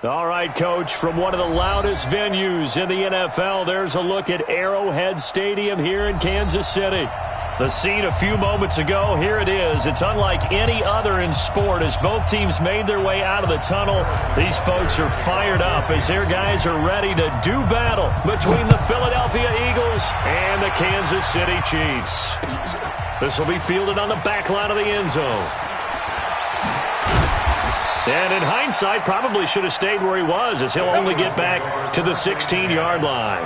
All right, Coach, from one of the loudest venues in the NFL, there's a look at Arrowhead Stadium here in Kansas City. The scene a few moments ago, here it is. It's unlike any other in sport as both teams made their way out of the tunnel. These folks are fired up as their guys are ready to do battle between the Philadelphia Eagles and the Kansas City Chiefs. This will be fielded on the back line of the end zone. And in hindsight, probably should have stayed where he was as he'll only get back to the 16-yard line.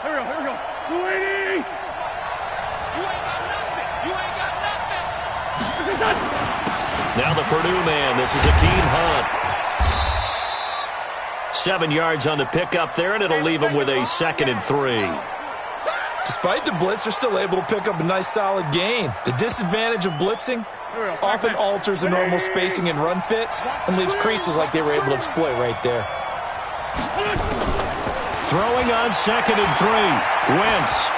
Here we go. Sweetie! You ain't got nothing. You ain't got nothing. Now the Purdue man. This is Akeem Hunt. 7 yards on the pickup there, and it'll leave him with a 2nd and 3. Despite the blitz, they're still able to pick up a nice solid gain. The disadvantage of blitzing often alters the normal spacing and run fits and leaves creases like they were able to exploit right there. Throwing on 2nd and 3. Wentz.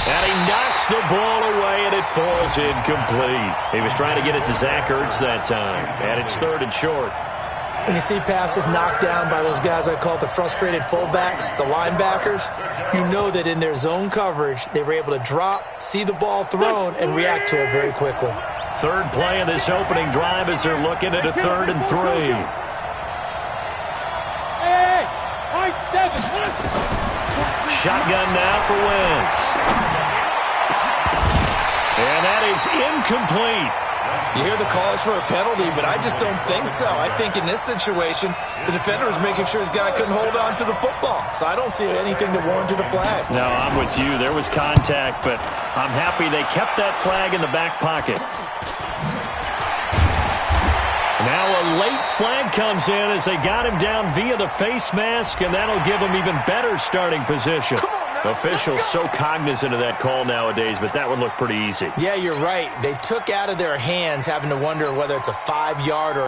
And he knocks the ball away, and it falls incomplete. He was trying to get it to Zach Ertz that time, and it's 3rd and short. When you see passes knocked down by those guys I call the frustrated fullbacks, the linebackers, you know that in their zone coverage, they were able to drop, see the ball thrown, and react to it very quickly. Third play of this opening drive as they're looking at a 3rd and 3. Hey, I 7. Shotgun now for Wentz. And that is incomplete. You hear the calls for a penalty, but I just don't think so. I think in this situation, the defender was making sure his guy couldn't hold on to the football. So I don't see anything to warrant the flag. No, I'm with you. There was contact, but I'm happy they kept that flag in the back pocket. Now a late flag comes in as they got him down via the face mask, and that'll give him even better starting position. Officials so cognizant of that call nowadays, but that would look pretty easy. Yeah, you're right. They took out of their hands having to wonder whether it's a 5-yard or...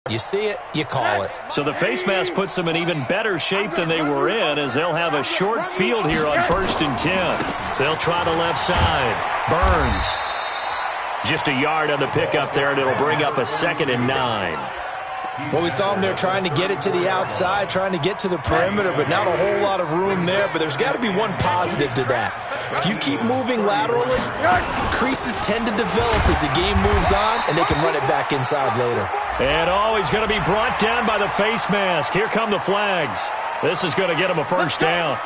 You see it, you call it. So the face mask puts them in even better shape than they were in as they'll have a short field here on 1st and 10. They'll try the left side. Burns. Just a yard on the pickup there, and it'll bring up a 2nd and 9. Well, we saw them there trying to get it to the outside, trying to get to the perimeter, but not a whole lot of room there. But there's got to be one positive to that. If you keep moving laterally, creases tend to develop as the game moves on, and they can run it back inside later. And he's going to be brought down by the face mask. Here come the flags. This is going to get him a 1st down.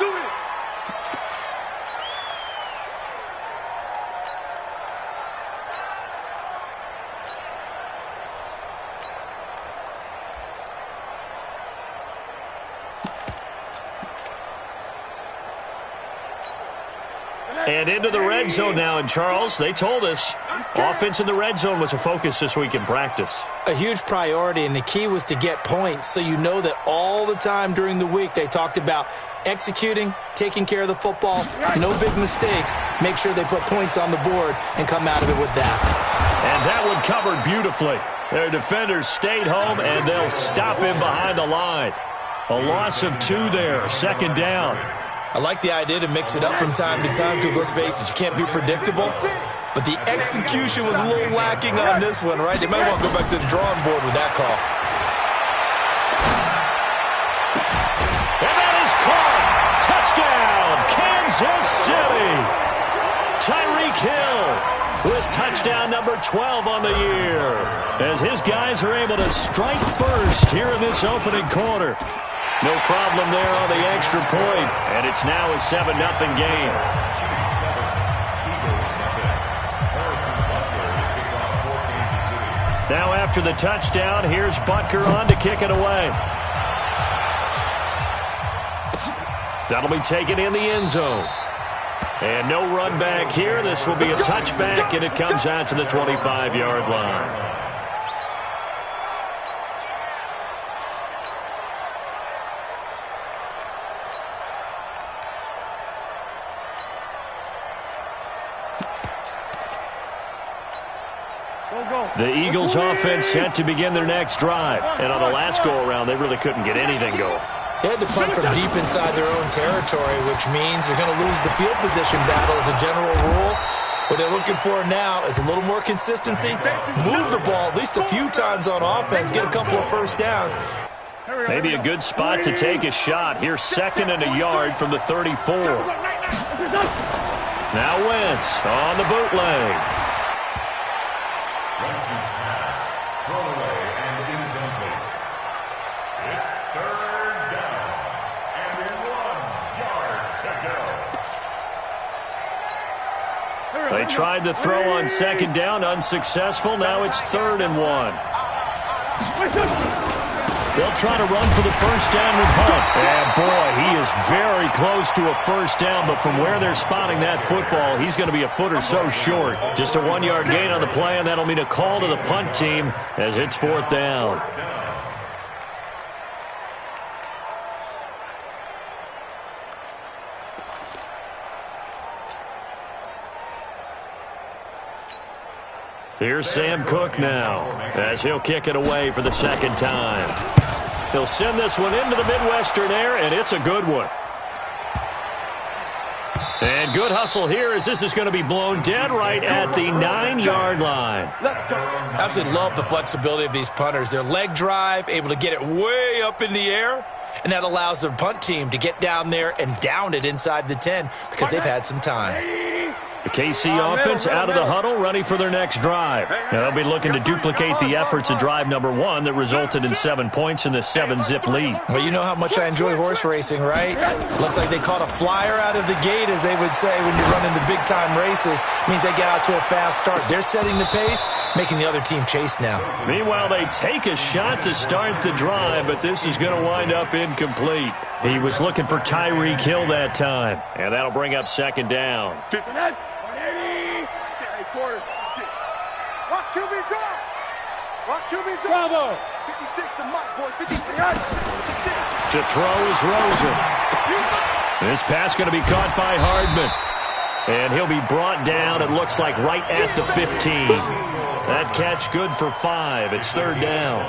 And into the red zone now. And, Charles, they told us offense in the red zone was a focus this week in practice. A huge priority, and the key was to get points. So you know that all the time during the week they talked about executing, taking care of the football, no big mistakes. Make sure they put points on the board and come out of it with that. And that one covered beautifully. Their defenders stayed home, and they'll stop him behind the line. A loss of 2 there, 2nd down. I like the idea to mix it up from time to time because, let's face it, you can't be predictable. But the execution was a little lacking on this one, right? They might want to go back to the drawing board with that call. And that is caught. Touchdown, Kansas City. Tyreek Hill with touchdown number 12 on the year as his guys are able to strike first here in this opening quarter. No problem there on the extra point, and it's now a 7-0 game. Now after the touchdown, here's Butker on to kick it away. That'll be taken in the end zone. And no run back here. This will be a touchback, and it comes out to the 25-yard line. The Eagles offense set to begin their next drive. And on the last go-around, they really couldn't get anything going. They had to punt from deep inside their own territory, which means they're going to lose the field position battle as a general rule. What they're looking for now is a little more consistency, move the ball at least a few times on offense, get a couple of first downs. Maybe a good spot to take a shot. Here's 2nd and a yard from the 34. Now Wentz on the bootleg. They tried to throw on 2nd down, unsuccessful. Now it's 3rd and 1. They'll try to run for the first down with Hunt. And boy, he is very close to a first down, but from where they're spotting that football, he's going to be a foot or so short. Just a 1-yard gain on the play, and that'll mean a call to the punt team as it's 4th down. Here's Sam Cook now as he'll kick it away for the 2nd time. He'll send this one into the Midwestern air, and it's a good one. And good hustle here as this is going to be blown dead right at the 9-yard line. Absolutely love the flexibility of these punters. Their leg drive, able to get it way up in the air, and that allows the punt team to get down there and down it inside the 10 because they've had some time. The KC offense out of the huddle, ready for their next drive. Now they'll be looking to duplicate the efforts of drive number 1 that resulted in 7 points in the 7-zip lead. Well, you know how much I enjoy horse racing, right? Looks like they caught a flyer out of the gate, as they would say when you're running the big-time races. Means they get out to a fast start. They're setting the pace, making the other team chase now. Meanwhile, they take a shot to start the drive, but this is going to wind up incomplete. He was looking for Tyreek Hill that time, and that'll bring up 2nd down. Watch QB drop. Watch QB drop. Bravo. 56 to Mike, boys. 56. To throw is Rosen. This pass going to be caught by Hardman. And he'll be brought down, it looks like, right at the 15. That catch good for 5. It's 3rd down.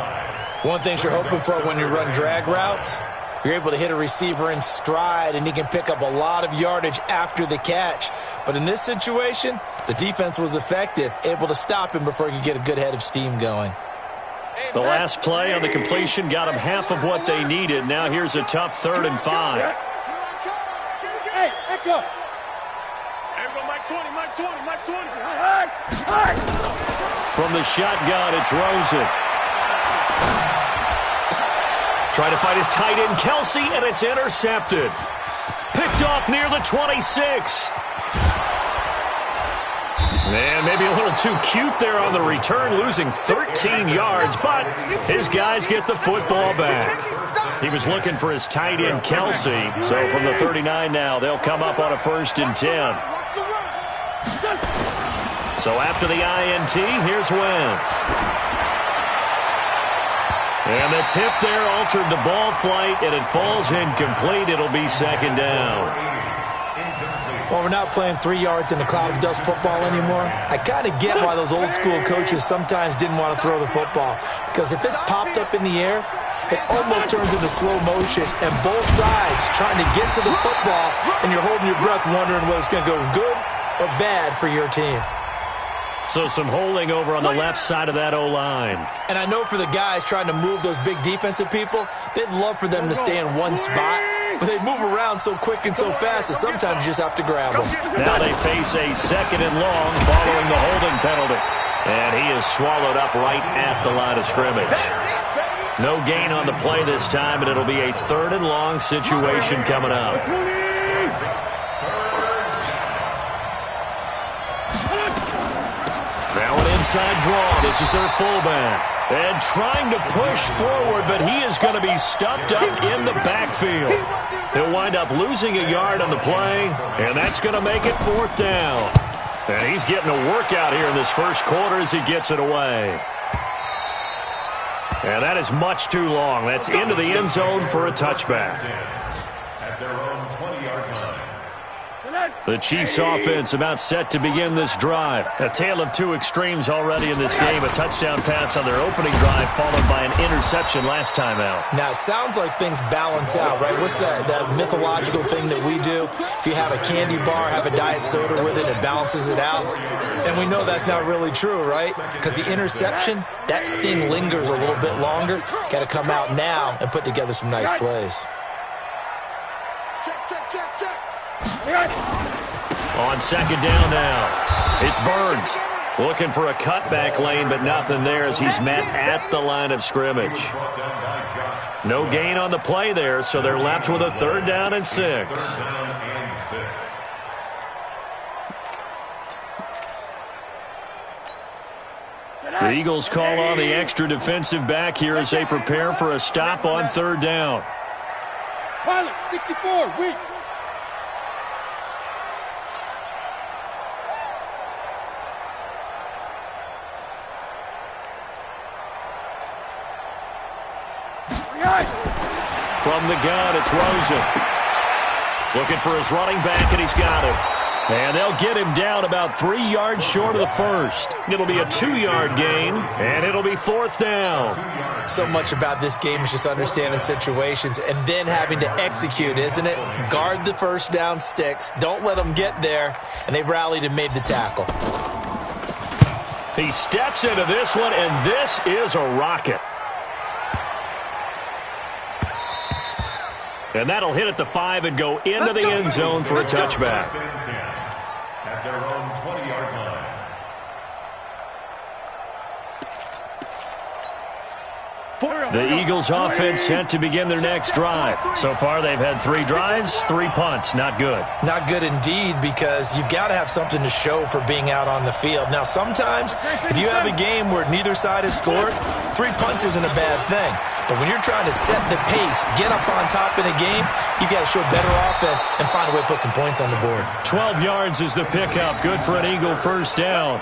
One thing you're hoping for when you run drag routes, you're able to hit a receiver in stride, and he can pick up a lot of yardage after the catch. But in this situation, the defense was effective, able to stop him before he could get a good head of steam going. The last play on the completion got them half of what they needed. Now here's a tough 3rd and 5. Hey, echo. Everyone, Mike 20, Mike 20, Mike 20. From the shotgun, it's Rosen. Trying to find his tight end, Kelsey, and it's intercepted. Picked off near the 26. And maybe a little too cute there on the return, losing 13 yards, but his guys get the football back. He was looking for his tight end, Kelsey, so from the 39 now, they'll come up on a 1st and 10. So after the INT, here's Wentz. And the tip there altered the ball flight, and it falls incomplete. It'll be 2nd down. Well, we're not playing 3 yards in a cloud of dust football anymore. I kind of get why those old school coaches sometimes didn't want to throw the football. Because if it's popped up in the air, it almost turns into slow motion. And both sides trying to get to the football, and you're holding your breath wondering whether it's going to go good or bad for your team. So some holding over on the left side of that O-line. And I know for the guys trying to move those big defensive people, they'd love for them to stay in one spot, but they move around so quick and so fast that sometimes you just have to grab them. Now they face a 2nd and long following the holding penalty. And he is swallowed up right at the line of scrimmage. No gain on the play this time, and it'll be a 3rd and long situation coming up. Now an inside draw. This is their fullback. And trying to push forward, but he is going to be stuffed up in the backfield. He'll wind up losing a yard on the play, and that's going to make it 4th down. And he's getting a workout here in this first quarter as he gets it away. And that is much too long. That's into the end zone for a touchback. At their own 20-yard line. The Chiefs offense about set to begin this drive. A tale of two extremes already in this game. A touchdown pass on their opening drive followed by an interception last time out. Now, it sounds like things balance out, right? What's that mythological thing that we do? If you have a candy bar, have a diet soda with it, it balances it out. And we know that's not really true, right? Because the interception, that sting lingers a little bit longer. Got to come out now and put together some nice plays. On second down now, it's Burns looking for a cutback lane, but nothing there as he's met at the line of scrimmage. No gain on the play there, so they're left with a 3rd down and 6. The Eagles call on the extra defensive back here as they prepare for a stop on 3rd down. Pilot, 64, weak. From the gun, it's Rosen. Looking for his running back, and he's got him. And they'll get him down about 3 yards short of the first. It'll be a 2-yard gain, and it'll be 4th down. So much about this game is just understanding situations and then having to execute, isn't it? Guard the first down sticks. Don't let them get there. And they rallied and made the tackle. He steps into this one, and this is a rocket. And that'll hit at the 5 and go into the end zone for a touchback. At their own 20-yard line. The Eagles offense set to begin their next drive. So far, they've had 3 drives, 3 punts. Not good. Not good indeed, because you've got to have something to show for being out on the field. Now, sometimes, if you have a game where neither side has scored, 3 punts isn't a bad thing. But when you're trying to set the pace, get up on top in a game, you've got to show better offense and find a way to put some points on the board. 12 yards is the pickup. Good for an Eagle first down.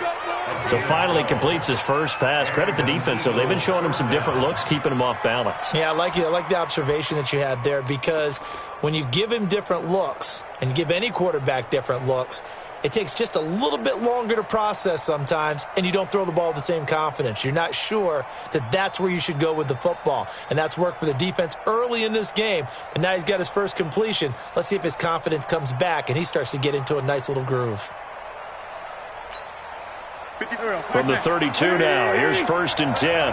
So finally completes his first pass. Credit the defense, though. They've been showing him some different looks, keeping him off balance. Yeah, I like the observation that you had there, because when you give him different looks and you give any quarterback different looks, it takes just a little bit longer to process sometimes, and you don't throw the ball with the same confidence. You're not sure that that's where you should go with the football, and that's worked for the defense early in this game. But now he's got his first completion. Let's see if his confidence comes back, and he starts to get into a nice little groove. From the 32 now, here's 1st and 10.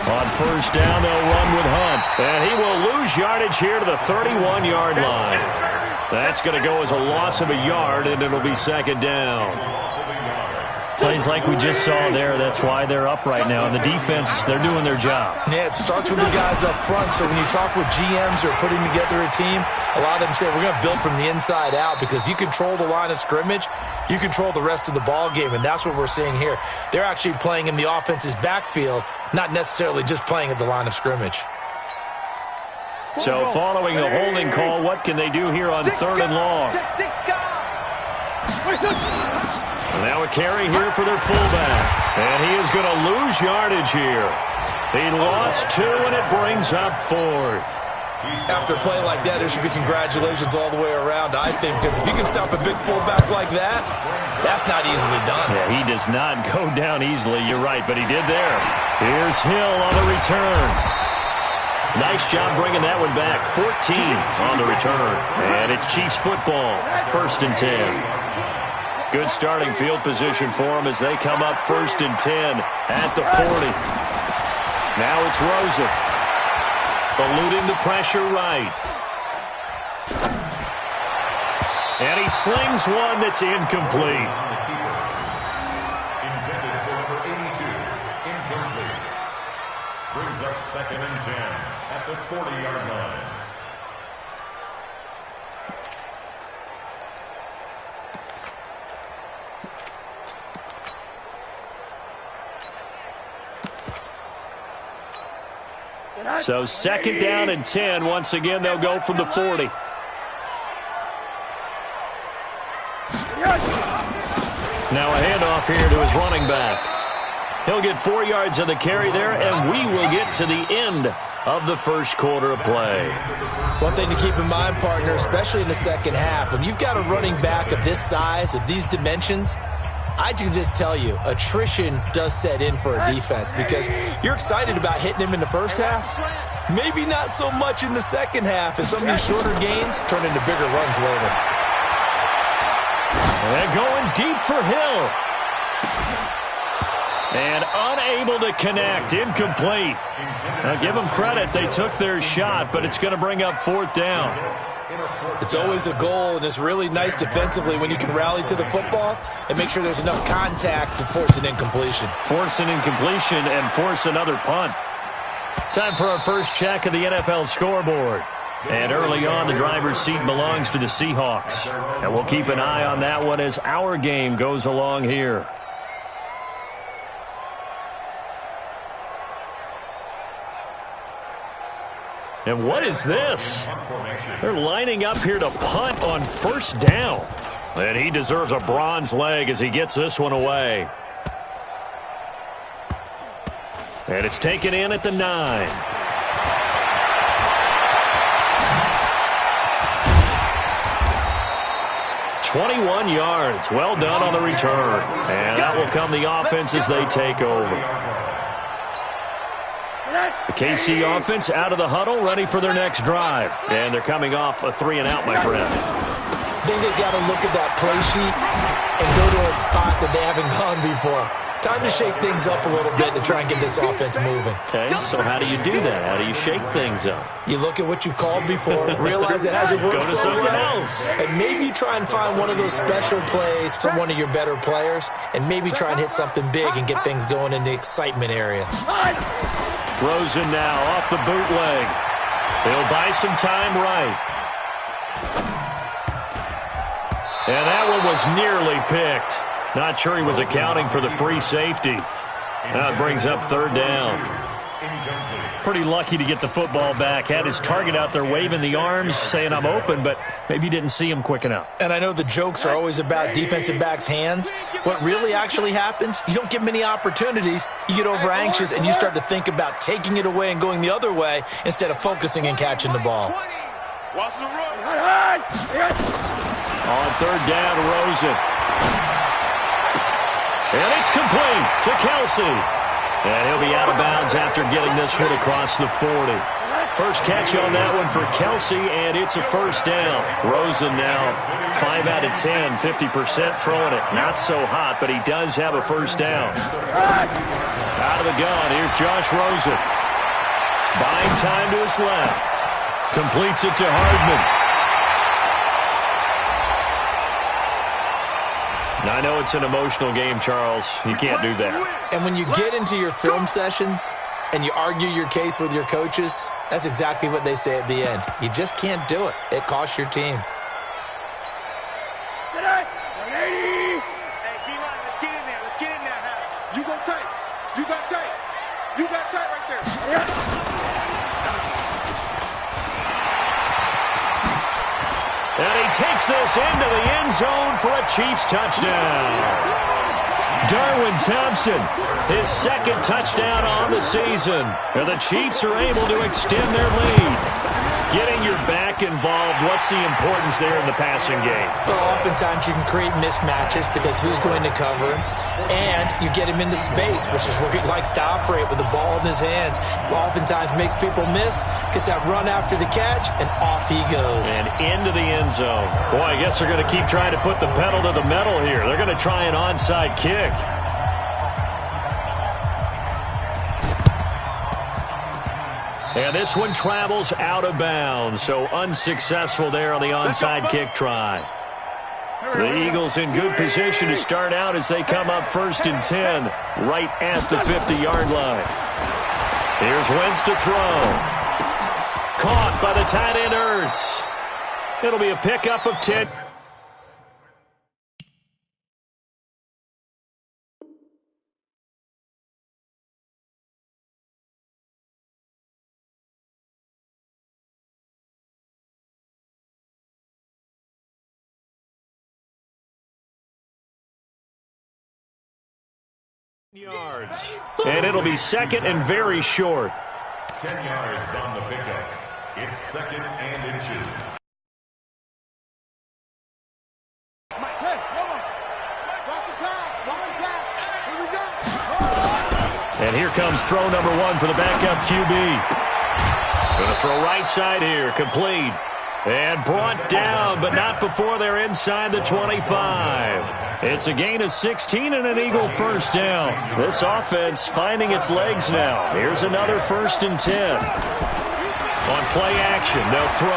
On first down, they'll run with Hunt. And he will lose yardage here to the 31-yard line. That's going to go as a loss of a yard, and it'll be 2nd down. Plays like we just saw there, that's why they're up right now. And the defense, they're doing their job. Yeah, it starts with the guys up front. So when you talk with GMs who are putting together a team, a lot of them say, we're going to build from the inside out, because if you control the line of scrimmage, you control the rest of the ball game, and that's what we're seeing here. They're actually playing in the offense's backfield, not necessarily just playing at the line of scrimmage. So following the holding call, what can they do here on 3rd and long? Now a carry here for their fullback. And he is going to lose yardage here. He lost 2, and it brings up 4th. After a play like that, there should be congratulations all the way around, I think, because if you can stop a big fullback like that, that's not easily done. Yeah, he does not go down easily, you're right, but he did there. Here's Hill on the return. Nice job bringing that one back. 14 on the return. And it's Chiefs football, 1st and 10. Good starting field position for them as they come up 1st and 10 at the 40. Now it's Rosen. Eluding the pressure right. And he slings one that's incomplete. Intended for number 82. Incomplete. Brings up 2nd and 10 at the 40-yard line. So 2nd down and 10. Once again, they'll go from the 40. Now a handoff here to his running back. He'll get 4 yards of the carry there, and we will get to the end of the first quarter of play. One thing to keep in mind, partner, especially in the second half, when you've got a running back of this size, of these dimensions, I can just tell you, attrition does set in for a defense because you're excited about hitting him in the first half. Maybe not so much in the second half, and some of these shorter gains turn into bigger runs later. And going deep for Hill. And unable to connect, incomplete. Now give them credit, they took their shot, but it's going to bring up fourth down. It's always a goal, and it's really nice defensively when you can rally to the football and make sure there's enough contact to force an incompletion. Force an incompletion and force another punt. Time for our first check of the NFL scoreboard. And early on, the driver's seat belongs to the Seahawks. And we'll keep an eye on that one as our game goes along here. And what is this? They're lining up here to punt on first down. And he deserves a bronze leg as he gets this one away. And it's taken in at the 9. "21 yards. Well done on the return. And that will come the offense as they take over. The KC offense out of the huddle, ready for their next drive. And they're coming off a 3-and-out, my friend. I think they've got to look at that play sheet and go to a spot that they haven't gone before. Time to shake things up a little bit to try and get this offense moving. Okay, so how do you do that? How do you shake things up? You look at what you've called before, realize it hasn't worked Go to so something well, else. and maybe you try and find one of those special plays from one of your better players, and maybe try and hit something big and get things going in the excitement area. Rosen now off the bootleg. He'll buy some time right. And that one was nearly picked. Not sure he was accounting for the free safety. That brings up third down. Pretty lucky to get the football back. Had his target out there waving the arms, saying I'm open, but maybe you didn't see him quick enough. And I know the jokes are always about defensive backs' hands. What really actually happens, you don't get many opportunities. You get over anxious, and you start to think about taking it away and going the other way instead of focusing and catching the ball. On third down, Rosen. And it's complete to Kelsey. And he'll be out of bounds after getting this one across the 40. First catch on that one for Kelsey, and it's a first down. Rosen now 5 out of 10, 50% throwing it. Not so hot, but he does have a first down. Out of the gun, here's Josh Rosen. Buying time to his left. Completes it to Hardman. Now, I know it's an emotional game, Charles. You can't do that. And when you get into your film sessions and you argue your case with your coaches, that's exactly what they say at the end. You just can't do it. It costs your team. Hey, D-line, let's get in there. Let's get in there. You go tight. You got tight. You got tight right there. And he takes this into the end zone for a Chiefs touchdown. Darwin Thompson, his second touchdown on the season. And the Chiefs are able to extend their lead. Getting your back involved, what's the importance there in the passing game? Well, oftentimes you can create mismatches because who's going to cover him? And you get him into space, which is where he likes to operate with the ball in his hands. Oftentimes makes people miss, gets that run after the catch, and off he goes. And into the end zone. Boy, I guess they're going to keep trying to put the pedal to the metal here. They're going to try an onside kick. And this one travels out of bounds, so unsuccessful there on the onside kick try. The Eagles in good position to start out as they come up 1st and 10, right at the 50-yard line. Here's Wentz to throw. Caught by the tight end Ertz. It'll be a pickup of 10. Yards. And it'll be second and very short. 10 yards on the pickup. It's 2nd and inches. And here comes throw number 1 for the backup QB. Going to throw right side here, complete. And brought down, but not before they're inside the 25. It's a gain of 16 and an Eagle first down. This offense finding its legs now. Here's another 1st and 10. On play action, they'll throw.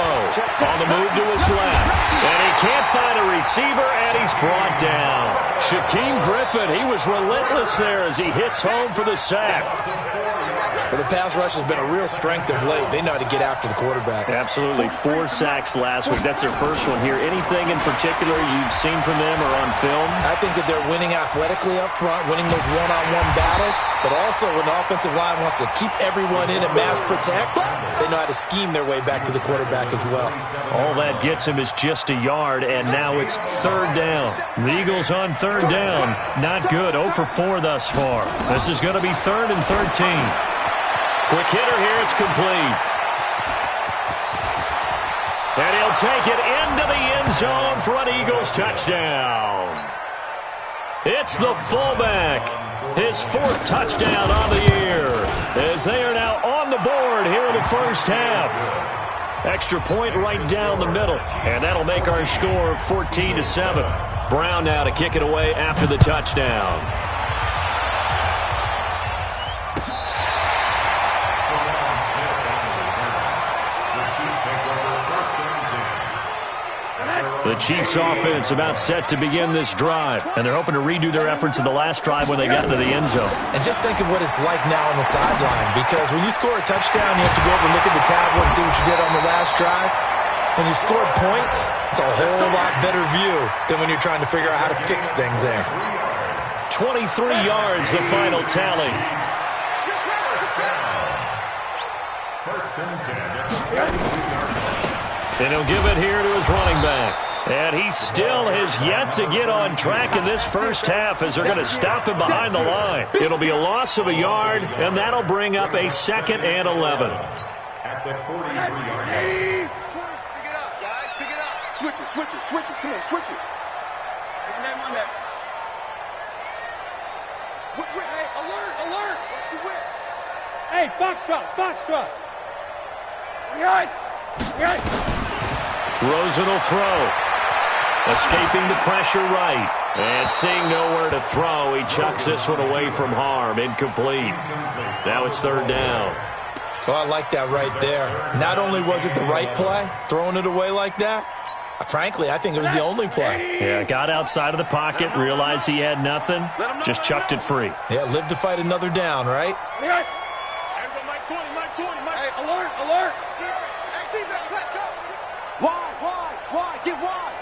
On the move to his left. And he can't find a receiver, and he's brought down. Shaquem Griffin, he was relentless there as he hits home for the sack. Well, the pass rush has been a real strength of late. They know how to get after the quarterback. Absolutely. 4 sacks last week. That's their first one here. Anything in particular you've seen from them or on film? I think that they're winning athletically up front, winning those one-on-one battles, but also when the offensive line wants to keep everyone in and mass protect, they know how to scheme their way back to the quarterback as well. All that gets him is just a yard, and now it's 3rd down. The Eagles on 3rd down. Not good. 0 for 4 thus far. This is going to be 3rd and 13. Quick hitter here, it's complete. And he'll take it into the end zone for an Eagles touchdown. It's the fullback. His 4th touchdown on the year. As they are now on the board here in the first half. Extra point right down the middle. And that'll make our score 14-7. Brown now to kick it away after the touchdown. The Chiefs offense about set to begin this drive, and they're hoping to redo their efforts in the last drive when they got into the end zone. And just think of what it's like now on the sideline, because when you score a touchdown, you have to go over and look at the tablet and see what you did on the last drive. When you scored points, it's a whole lot better view than when you're trying to figure out how to fix things there. 23 yards, the final tally. 1st and 10. And he'll give it here to his running back. And he still has yet to get on track in this first half as they're going to stop him behind the line. It'll be a loss of a yard, and that'll bring up a 2nd and 11. At the 43-yard line. Pick it up, guys. Pick it up. Switch it, switch it, switch it. Come on, switch it. One there. Hey, alert, alert. What's the whip? Hey, foxtrot. Right. Rosen will throw. Escaping the pressure right. And seeing nowhere to throw, he chucks this one away from harm. Incomplete. Now it's 3rd down. So I like that right there. Not only was it the right play, throwing it away like that, frankly, I think it was the only play. Yeah, got outside of the pocket, realized he had nothing, just chucked it free. Yeah, live to fight another down, right? Hey, alert. Hey, defense, let's go. Wide, get wide.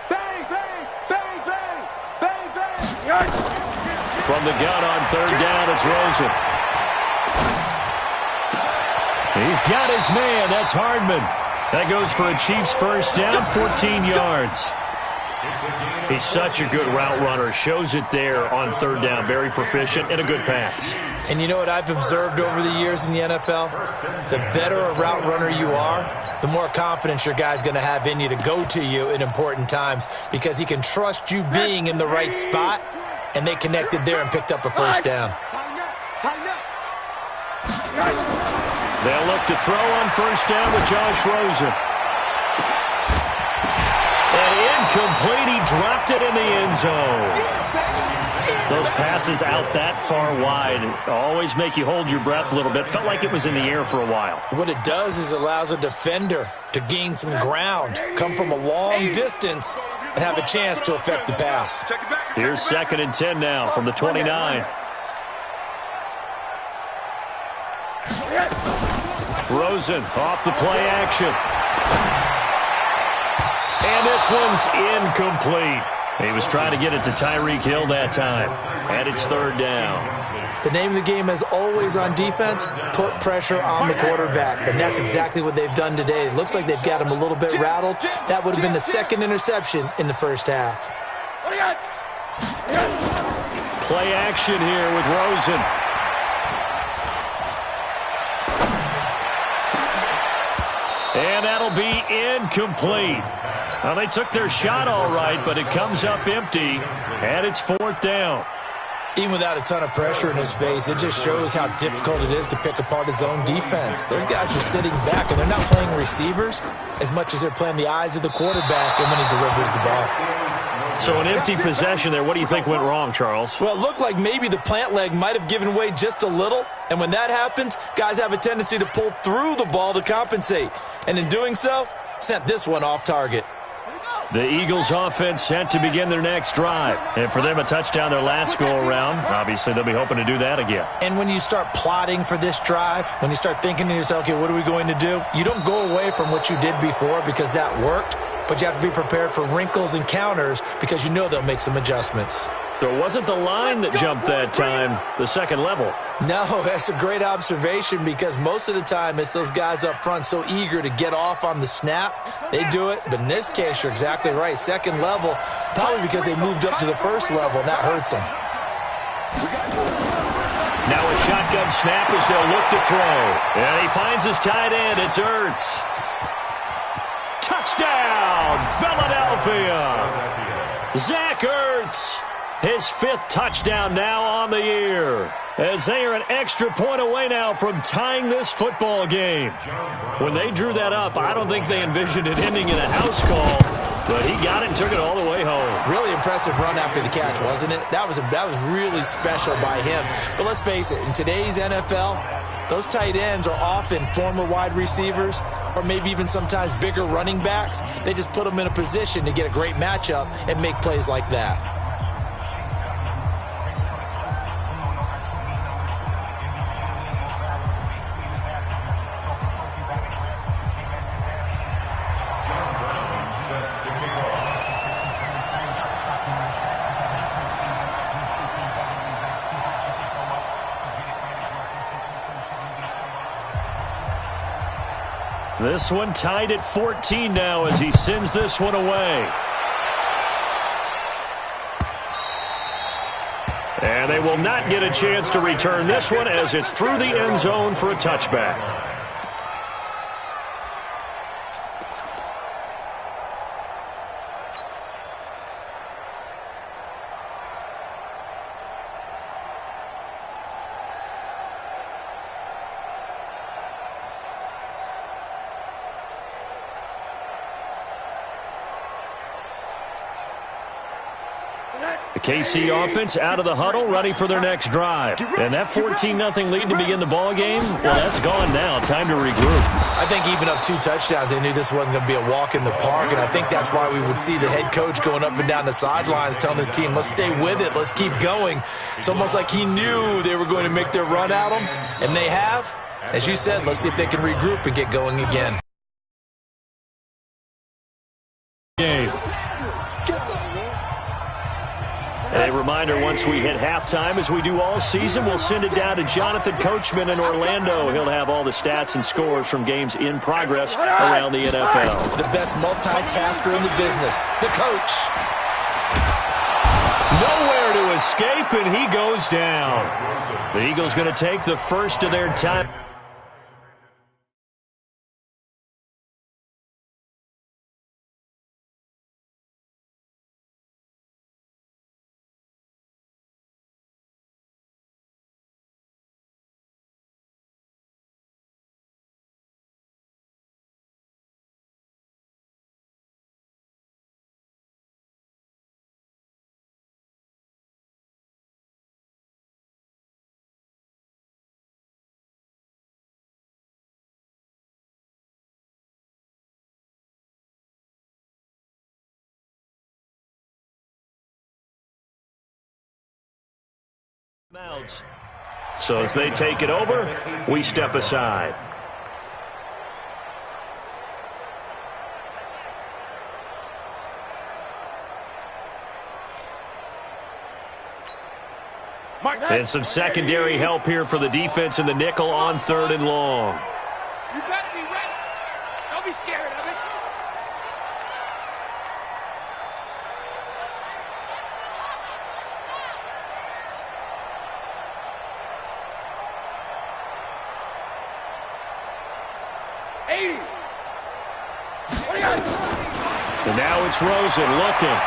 Bang. From the gun on 3rd down, it's Rosen. He's got his man. That's Hardman. That goes for a Chiefs first down, 14 yards. He's such a good route runner. Shows it there on 3rd down. Very proficient and a good pass. And you know what I've observed over the years in the NFL? The better a route runner you are, the more confidence your guy's going to have in you to go to you in important times, because he can trust you being in the right spot, and they connected there and picked up a first down. Tighten up. They'll look to throw on 1st down with Josh Rosen. And incomplete. He dropped it in the end zone. Those passes out that far wide always make you hold your breath a little bit. Felt like it was in the air for a while. What it does is allows a defender to gain some ground, come from a long distance, and have a chance to affect the pass. Here's 2nd and 10 now from the 29. Rosen off the play action. And this one's incomplete. He was trying to get it to Tyreek Hill that time. And it's 3rd down. The name of the game is always on defense, put pressure on the quarterback. And that's exactly what they've done today. It looks like they've got him a little bit rattled. That would have been the 2nd interception in the first half. Play action here with Rosen. And that'll be incomplete. Well, they took their shot all right, but it comes up empty, and it's 4th down. Even without a ton of pressure in his face, it just shows how difficult it is to pick apart his own defense. Those guys are sitting back, and they're not playing receivers as much as they're playing the eyes of the quarterback and when he delivers the ball. So an empty possession there. What do you think went wrong, Charles? Well, it looked like maybe the plant leg might have given way just a little, and when that happens, guys have a tendency to pull through the ball to compensate, and in doing so, sent this one off target. The Eagles offense set to begin their next drive. And for them, a touchdown their last go-around. Obviously, they'll be hoping to do that again. And when you start plotting for this drive, when you start thinking to yourself, okay, what are we going to do? You don't go away from what you did before because that worked, but you have to be prepared for wrinkles and counters because you know they'll make some adjustments. So it wasn't the line that jumped that time, the second level. No, that's a great observation because most of the time it's those guys up front so eager to get off on the snap. They do it, but in this case, you're exactly right. Second level, probably because they moved up to the first level, and that hurts them. Now a shotgun snap as they'll look to throw. And he finds his tight end. It's Ertz. Touchdown, Philadelphia. Zach Ertz. His 5th touchdown now on the year, as they are an extra point away now from tying this football game. When they drew that up, I don't think they envisioned it ending in a house call, but he got it and took it all the way home. Really impressive run after the catch, wasn't it? That was really special by him. But let's face it, in today's NFL, those tight ends are often former wide receivers or maybe even sometimes bigger running backs. They just put them in a position to get a great matchup and make plays like that. This one tied at 14 now as he sends this one away. And they will not get a chance to return this one as it's through the end zone for a touchback. The KC offense out of the huddle, ready for their next drive. And that 14-0 lead to begin the ball game, well, that's gone now. Time to regroup. I think even up 2 touchdowns, they knew this wasn't going to be a walk in the park, and I think that's why we would see the head coach going up and down the sidelines telling his team, let's stay with it, let's keep going. It's almost like he knew they were going to make their run at him, and they have. As you said, let's see if they can regroup and get going again. A reminder, once we hit halftime, as we do all season, we'll send it down to Jonathan Coachman in Orlando. He'll have all the stats and scores from games in progress around the NFL. The best multitasker in the business, the coach. Nowhere to escape, and he goes down. The Eagles going to take the first of their time. So as they take it over, we step aside. And some secondary help here for the defense in the nickel on 3rd and long. You better be ready. Don't be scared of it. And now it's Rosen looking.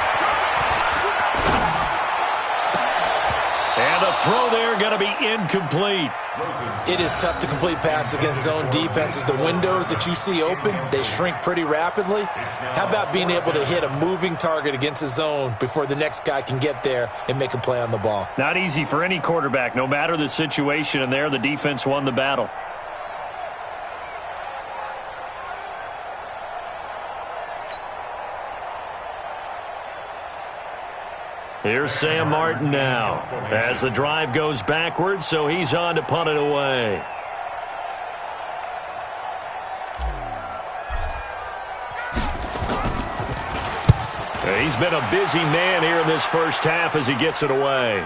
And the throw there going to be incomplete. It is tough to complete passes against zone defenses. The windows that you see open, they shrink pretty rapidly. How about being able to hit a moving target against a zone before the next guy can get there and make a play on the ball? Not easy for any quarterback, no matter the situation, and there the defense won the battle. Here's Sam Martin now as the drive goes backwards, so he's on to punt it away. He's been a busy man here in this first half as he gets it away.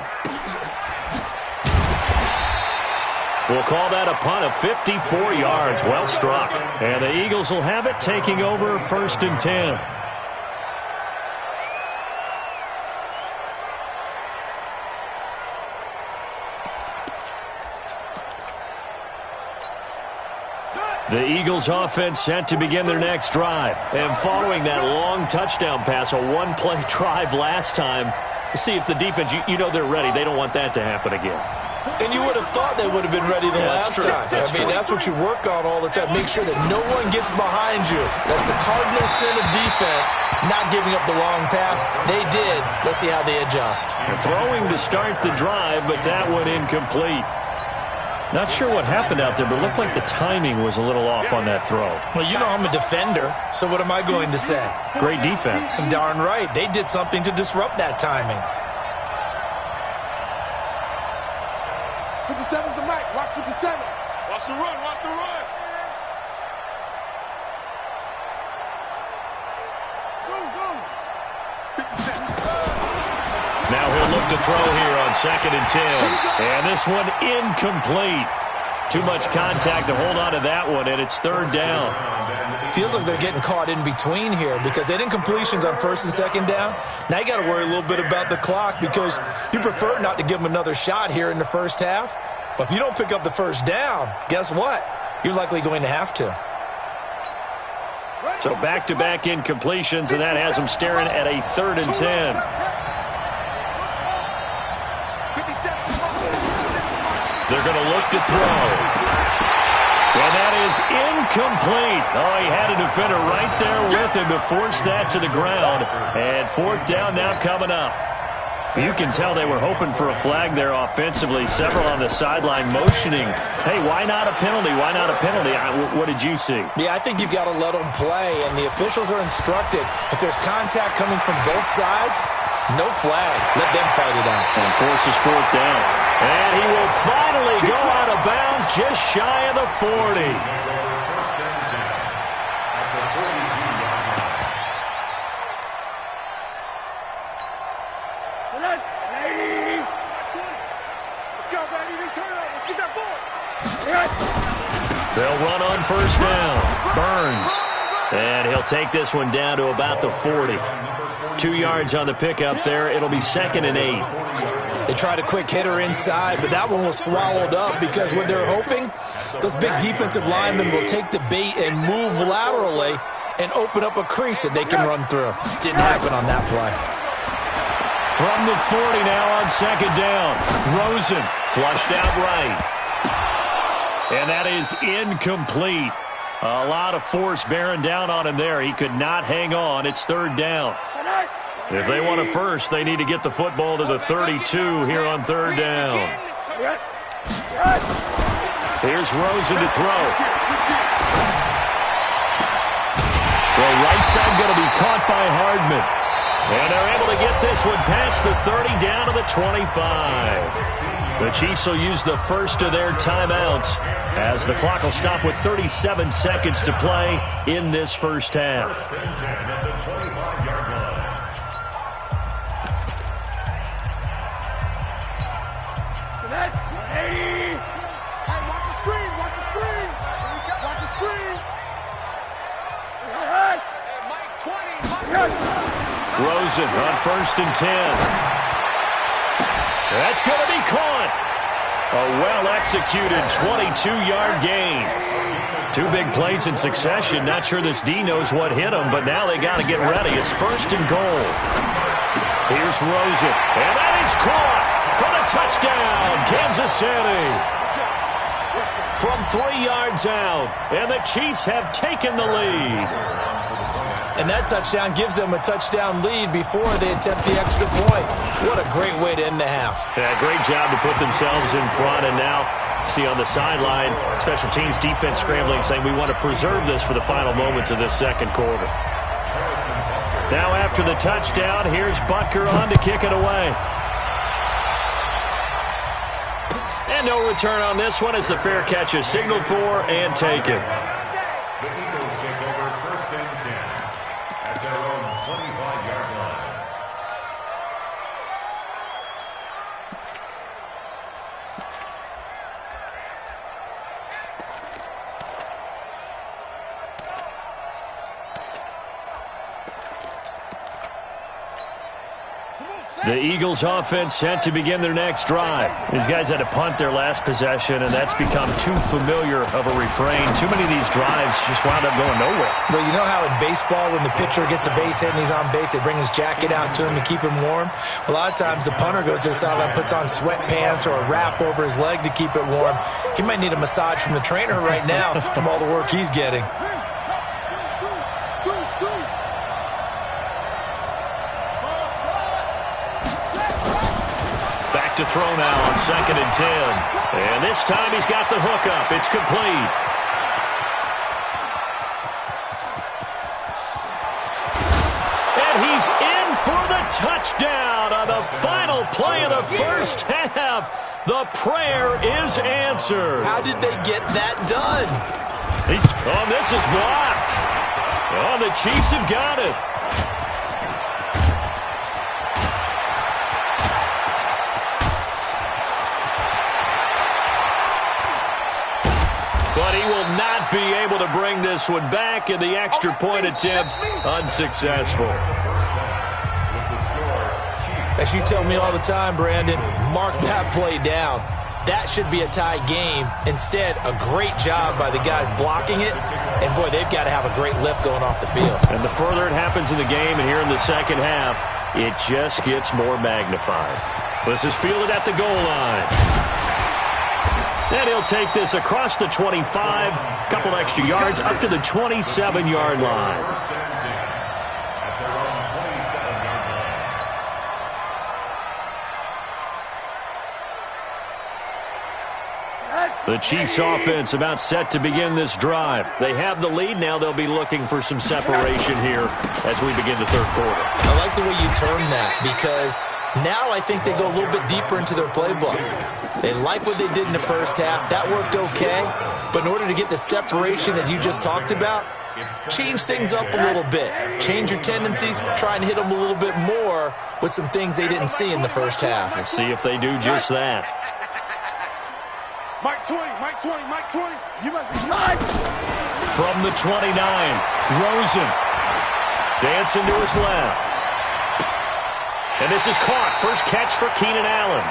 We'll call that a punt of 54 yards. Well struck. And the Eagles will have it, taking over 1st and 10. The Eagles offense set to begin their next drive. And following that long touchdown pass, a one-play drive last time, see if the defense, you know they're ready. They don't want that to happen again. And you would have thought they would have been ready the last time. That's what you work on all the time. Make sure that no one gets behind you. That's the cardinal sin of defense, not giving up the long pass. They did. Let's see how they adjust. Throwing to start the drive, but that one incomplete. Not sure what happened out there, but it looked like the timing was a little off on that throw. Well, you know I'm a defender, so what am I going to say? Great defense. Darn right. They did something to disrupt that timing. 57's the mic. Watch 57. Watch the run. Watch the run. Go. 57. Now he'll look to throw here on 2nd and 10. And this one incomplete. Too much contact to hold on to that one, and it's 3rd down. Feels like they're getting caught in between here because they had incompletions on 1st and 2nd down. Now you got to worry a little bit about the clock because you prefer not to give them another shot here in the first half. But if you don't pick up the 1st down, guess what? You're likely going to have to. So back-to-back incompletions, and that has them staring at a 3rd and 10. They're going to look to throw. And that is incomplete. Oh, he had a defender right there with him to force that to the ground. And 4th down now coming up. You can tell they were hoping for a flag there offensively. Several on the sideline motioning. Hey, why not a penalty? Why not a penalty? What did you see? Yeah, I think you've got to let them play. And the officials are instructed, if there's contact coming from both sides, no flag. Let them fight it out. And forces 4th down. And he will finally go out of bounds just shy of the 40. They'll run on 1st down. Burns. And he'll take this one down to about the 40. 2 yards on the pickup there. It'll be 2nd and 8. They tried a quick hitter inside, but that one was swallowed up because what they're hoping, those big defensive linemen will take the bait and move laterally and open up a crease that they can run through. Didn't happen on that play. From the 40 now on 2nd down. Rosen flushed out right. And that is incomplete. A lot of force bearing down on him there. He could not hang on. It's 3rd down. If they want a first, they need to get the football to the 32 here on 3rd down. Here's Rosen to throw. Throw right side going to be caught by Hardman. And they're able to get this one past the 30 down to the 25. The Chiefs will use the first of their timeouts as the clock will stop with 37 seconds to play in this first half. Rosen on 1st and 10. That's going to be caught. A well-executed 22-yard gain. Two big plays in succession. Not sure this D knows what hit him, but now they got to get ready. It's 1st and goal. Here's Rosen, and that is caught for the touchdown, Kansas City. From 3 yards out, and the Chiefs have taken the lead. And that touchdown gives them a touchdown lead before they attempt the extra point. What a great way to end the half. Yeah, great job to put themselves in front, and now see on the sideline, special teams defense scrambling, saying we want to preserve this for the final moments of this second quarter. Now after the touchdown, here's Butker on to kick it away. And no return on this one as the fair catch is signaled for and taken. The Eagles take over 1st and 10 at their own 25-yard line. The Eagles offense set to begin their next drive. These guys had to punt their last possession, and that's become too familiar of a refrain. Too many of these drives just wound up going nowhere. Well, you know how in baseball, when the pitcher gets a base hit and he's on base, they bring his jacket out to him to keep him warm? A lot of times the punter goes to the sideline, puts on sweatpants or a wrap over his leg to keep it warm. He might need a massage from the trainer right now from all the work he's getting. To throw now on 2nd and 10. And this time he's got the hook up. It's complete. And he's in for the touchdown on the final play of the first half. The prayer is answered. How did they get that done? This is blocked. Oh, the Chiefs have got it. But he will not be able to bring this one back, and the extra point attempt unsuccessful. As you tell me all the time, Brandon, mark that play down. That should be a tie game. Instead, a great job by the guys blocking it. And, boy, they've got to have a great lift going off the field. And the further it happens in the game and here in the second half, it just gets more magnified. This is fielded at the goal line. And he'll take this across the 25, a couple extra yards, up to the 27-yard line. The Chiefs offense about set to begin this drive. They have the lead. Now they'll be looking for some separation here as we begin the third quarter. I like the way you term that because now I think they go a little bit deeper into their playbook. They like what they did in the first half. That worked okay. But in order to get the separation that you just talked about, change things up a little bit. Change your tendencies. Try and hit them a little bit more with some things they didn't see in the first half. We'll see if they do just that. Mike 20, Mike 20, Mike 20. You must be right. From the 29, Rosen dancing to his left. And this is caught. First catch for Keenan Allen.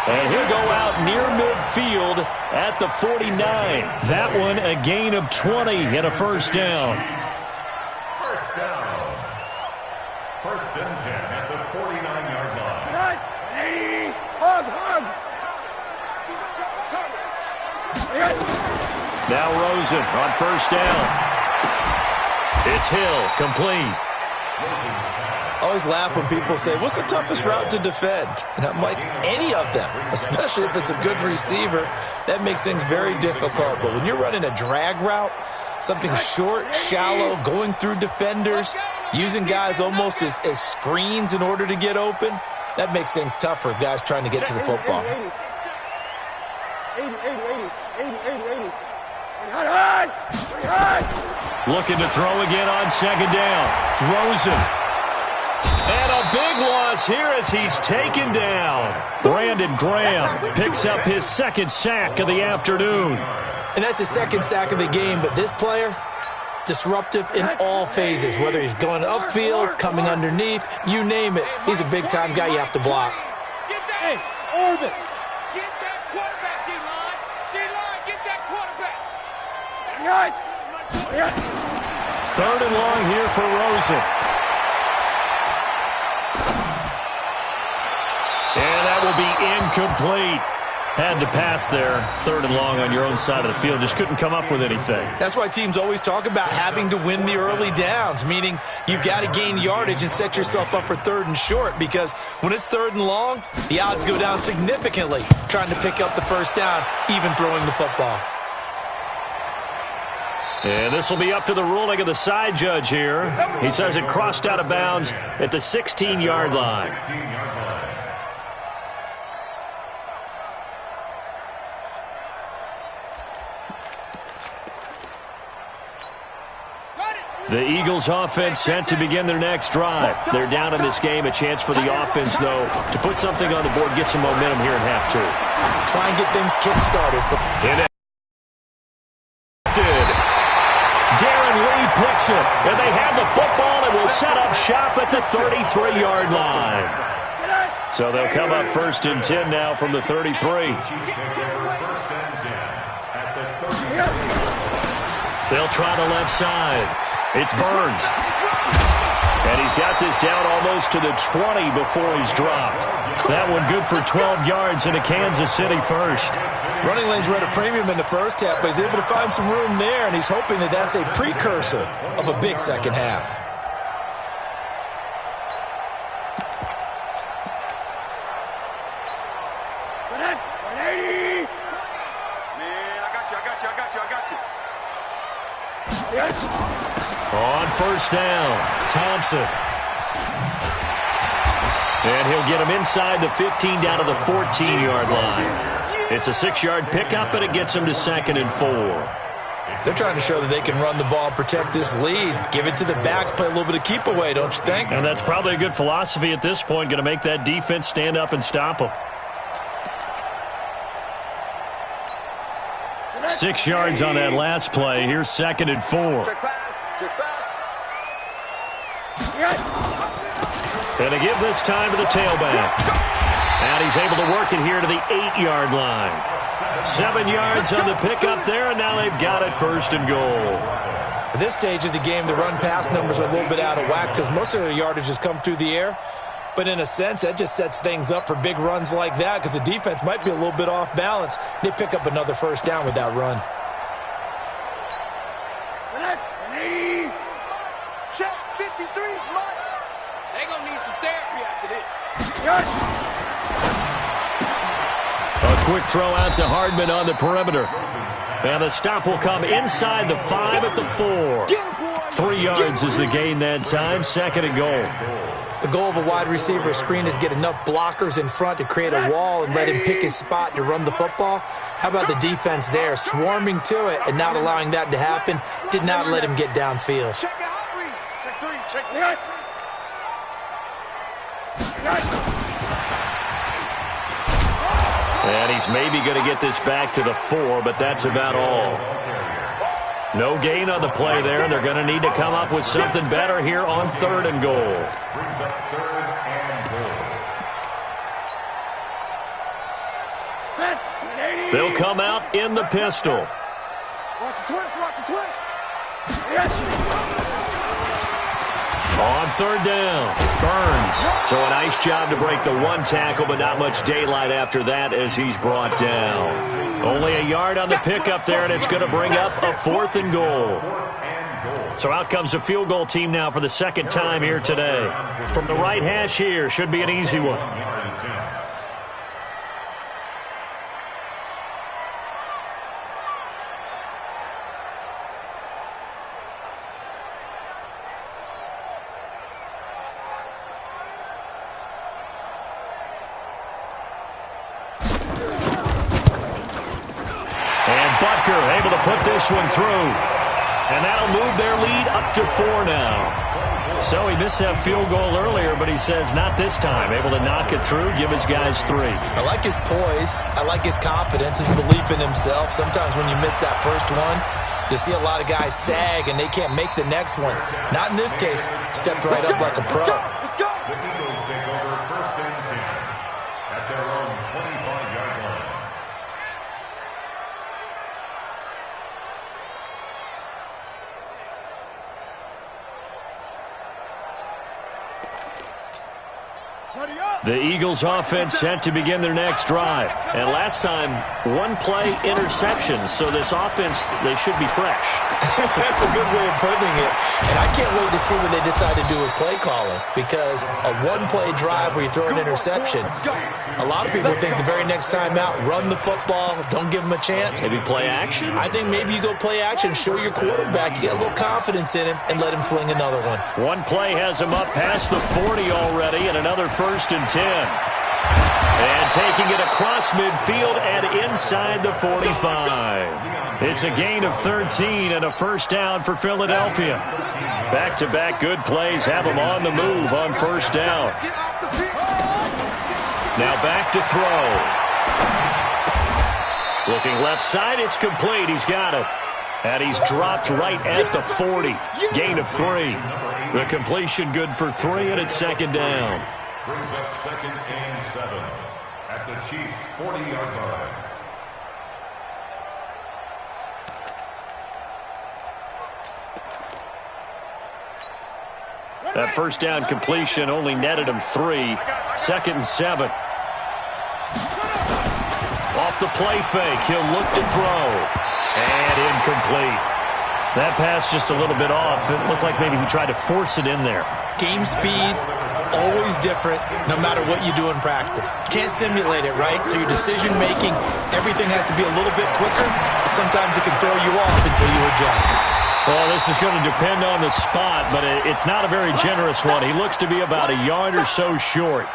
And he'll go out near midfield at the 49. That one a gain of 20 and a first down. First down. 1st and 10 at the 49-yard line. Hug. Now Rosen on first down. It's Hill, complete. I always laugh when people say, what's the toughest route to defend? And I'm like, any of them, especially if it's a good receiver. That makes things very difficult. But when you're running a drag route, something short, shallow, going through defenders, using guys almost as screens in order to get open, that makes things tough for guys trying to get to the football. 80. Looking to throw again on second down. Rosen. And a big loss here as he's taken down. Brandon Graham picks up his second sack of the afternoon. And that's his second sack of the game, but this player, disruptive in all phases, whether he's going upfield, coming underneath, you name it. He's a big-time guy you have to block. Get that. Orbit. Get that quarterback. Third and long here for Rosen. And that will be incomplete. Had to pass there. Third and long on your own side of the field. Just couldn't come up with anything. That's why teams always talk about having to win the early downs, meaning you've got to gain yardage and set yourself up for third and short, because when it's third and long, the odds go down significantly trying to pick up the first down, even throwing the football. And this will be up to the ruling of the side judge here. He says it crossed out of bounds at the 16-yard line. The Eagles offense set to begin their next drive. They're down in this game. A chance for the offense, though, to put something on the board, get some momentum here in half two. Try and get things kick-started. Darren Lee picks it, and they have the football and will set up shop at the 33-yard line. So they'll come up 1st and 10 now from the 33. They'll try the left side. It's Burns. And he's got this down almost to the 20 before he's dropped. That one good for 12 yards into Kansas City first. Running lanes were at a premium in the first half, but he's able to find some room there, and he's hoping that that's a precursor of a big second half. On first down, Thompson. And he'll get him inside the 15 down to the 14-yard line. It's a 6-yard pickup, and it gets him to 2nd and 4. They're trying to show that they can run the ball and protect this lead. Give it to the backs, play a little bit of keep away, don't you think? And that's probably a good philosophy at this point, going to make that defense stand up and stop them. 6 yards on that last play. Here's 2nd and 4. And to give this time to the tailback. And he's able to work it here to the 8-yard line. 7 yards on the pickup there, and now they've got it 1st and goal. At this stage of the game, the run-pass numbers are a little bit out of whack because most of their yardage has come through the air. But in a sense, that just sets things up for big runs like that because the defense might be a little bit off balance. They pick up another first down with that run. Check 53's money. They're going to need some therapy after this. A quick throw out to Hardman on the perimeter. And the stop will come inside the 5 at the 4. 3 yards is the gain that time. 2nd and goal. The goal of a wide receiver screen is get enough blockers in front to create a wall and let him pick his spot to run the football. How about the defense there, swarming to it and not allowing that to happen? Did not let him get downfield. Check the hot read. Check 3. Check 3. And he's maybe going to get this back to the 4, but that's about all. No gain on the play there. They're going to need to come up with something better here on 3rd and goal. Brings up 3rd and goal. They'll come out in the pistol. Watch the twist. Watch the twist. On 3rd down, Burns. So a nice job to break the 1 tackle, but not much daylight after that as he's brought down. Only a yard on the pickup there, and it's going to bring up a 4th and goal. So out comes the field goal team now for the 2nd time here today. From the right hash here, should be an easy one. Able to put this one through. And that'll move their lead up to 4 now. So he missed that field goal earlier, but he says not this time. Able to knock it through, give his guys 3. I like his poise. I like his confidence, his belief in himself. Sometimes when you miss that first one, you see a lot of guys sag and they can't make the next one. Not in this case. Stepped right up like a pro. The Eagles take over 1st and 10 at their own 25-yard line. The Eagles offense set to begin their next drive. And last time, one-play interception. So this offense, they should be fresh. That's a good way of putting it. And I can't wait to see what they decide to do with play calling. Because a one-play drive where you throw an interception, a lot of people think the very next time out, run the football, don't give them a chance. Maybe play action? I think maybe you go play action, show your quarterback, you get a little confidence in him, and let him fling another one. One play has him up past the 40 already, and another 1st and 10. And taking it across midfield and inside the 45. It's a gain of 13 and a first down for Philadelphia. Back-to-back good plays have them on the move on first down. Now back to throw. Looking left side, it's complete. He's got it. And he's dropped right at the 40. Gain of 3. The completion good for 3, and it's second down. Brings up 2nd and 7 at the Chiefs' 40-yard line. That first down completion only netted him 3. 2nd and 7. Off the play fake, he'll look to throw. And incomplete. That pass just a little bit off. It looked like maybe he tried to force it in there. Game speed, always different, no matter what you do in practice. Can't simulate it, right? So your decision-making, everything has to be a little bit quicker. Sometimes it can throw you off until you adjust. Well, this is going to depend on the spot, but it's not a very generous one. He looks to be about a yard or so short.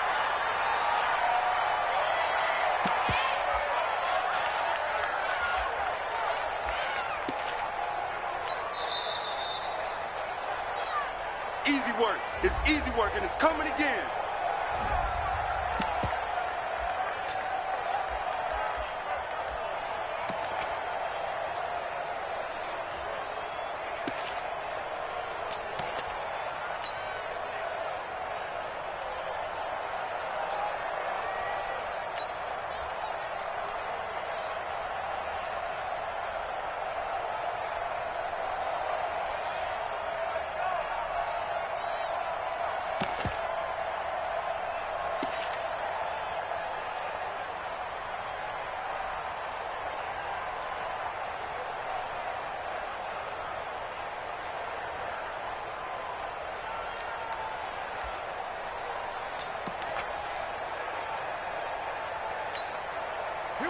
Easy work. It's easy work, and it's coming again.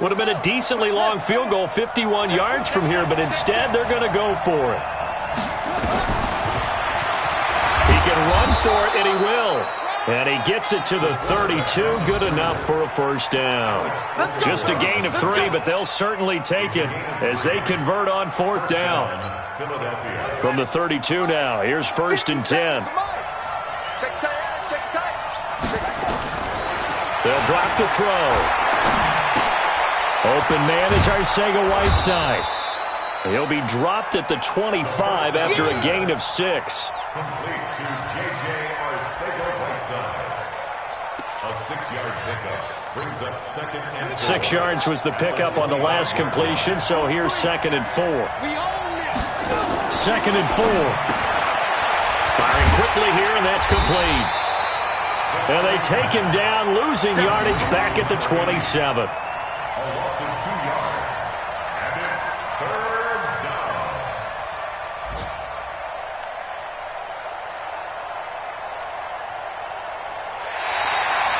Would have been a decently long field goal, 51 yards from here, but instead they're going to go for it. He can run for it, and he will. And he gets it to the 32, good enough for a first down. Just a gain of 3, but they'll certainly take it as they convert on 4th down. From the 32 now, here's 1st and 10. They'll drop the throw. Open man is Arcega-Whiteside. He'll be dropped at the 25 after a gain of 6. Complete to J.J. Arcega-Whiteside. A 6-yard pickup brings up 2nd and 4. 6 yards was the pickup on the last completion, so here's 2nd and 4. 2nd and 4. Firing quickly here, and that's complete. And they take him down, losing yardage back at the 27. A loss of 2 yards, and it's 3rd down.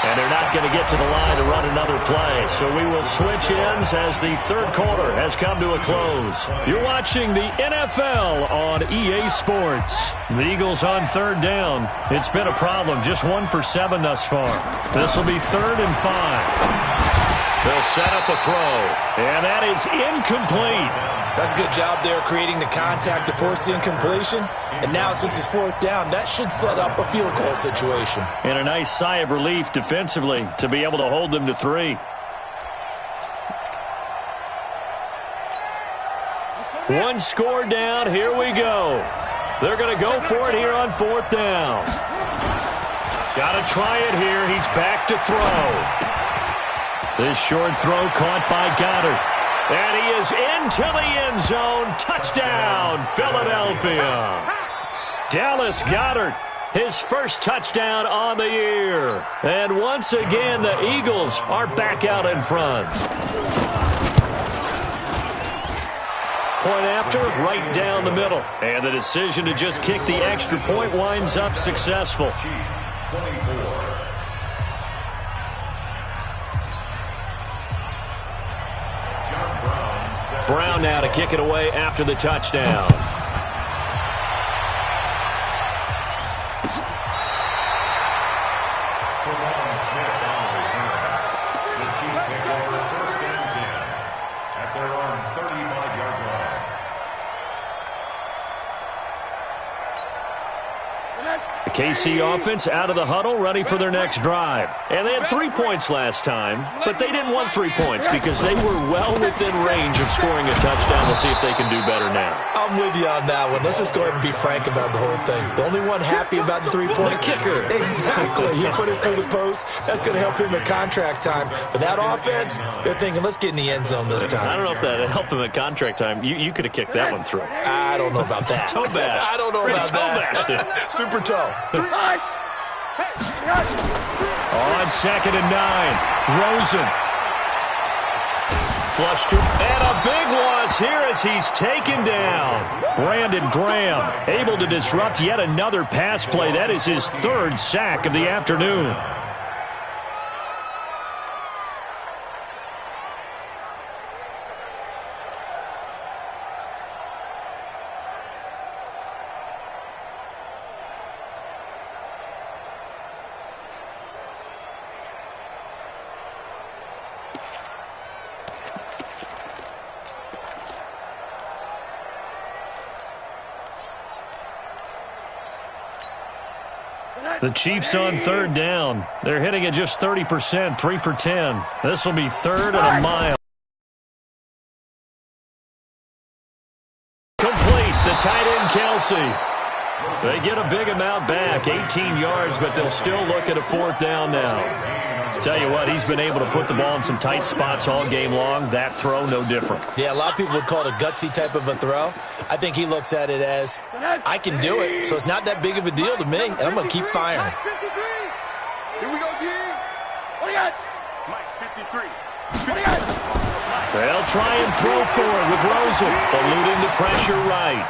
And they're not going to get to the line to run another play. So we will switch ends as the 3rd quarter has come to a close. You're watching the NFL on EA Sports. The Eagles on 3rd down. It's been a problem. Just 1 for 7 thus far. This will be 3rd and 5. They'll set up a throw, and that is incomplete. That's a good job there creating the contact to force the incompletion. And now, since it's 4th down, that should set up a field goal situation. And a nice sigh of relief defensively to be able to hold them to 3. One score down. Here we go. They're going to go for it here on 4th down. Got to try it here. He's back to throw. This short throw caught by Goddard. And he is into the end zone. Touchdown, Philadelphia. Dallas Goedert his first touchdown on the year. And once again, the Eagles are back out in front. Point after, right down the middle. And the decision to just kick the extra point winds up successful. Brown now to kick it away after the touchdown. The KC offense out of the huddle, ready for their next drive. And they had 3 points last time, but they didn't want 3 points because they were well within range of scoring a touchdown. We'll see if they can do better now. I'm with you on that one. Let's just go ahead and be frank about the whole thing. The only one happy about the 3-point kicker. Exactly. He put it through the post. That's going to help him at contract time. But that offense, they're thinking, let's get in the end zone this time. I don't know if that helped him at contract time. You could have kicked that one through. I don't know about that. Toe bash. I don't know about that. Super toe. On 2nd and 9, Rosen. Flush to, and a big loss here as he's taken down. Brandon Graham able to disrupt yet another pass play. That is his 3rd sack of the afternoon. The Chiefs on 3rd down. They're hitting at just 30%, 3 for 10. This will be 3rd and a mile. Complete, the tight end Kelsey. They get a big amount back, 18 yards, but they'll still look at a 4th down now. Tell you what, he's been able to put the ball in some tight spots all game long. That throw, no different. Yeah, a lot of people would call it a gutsy type of a throw. I think he looks at it as, I can do it, so it's not that big of a deal to me, and I'm going to keep firing. Here we go, D. What do you got? Mike, 53. What do you got? They'll try and throw forward with Rosen, eluding the pressure right.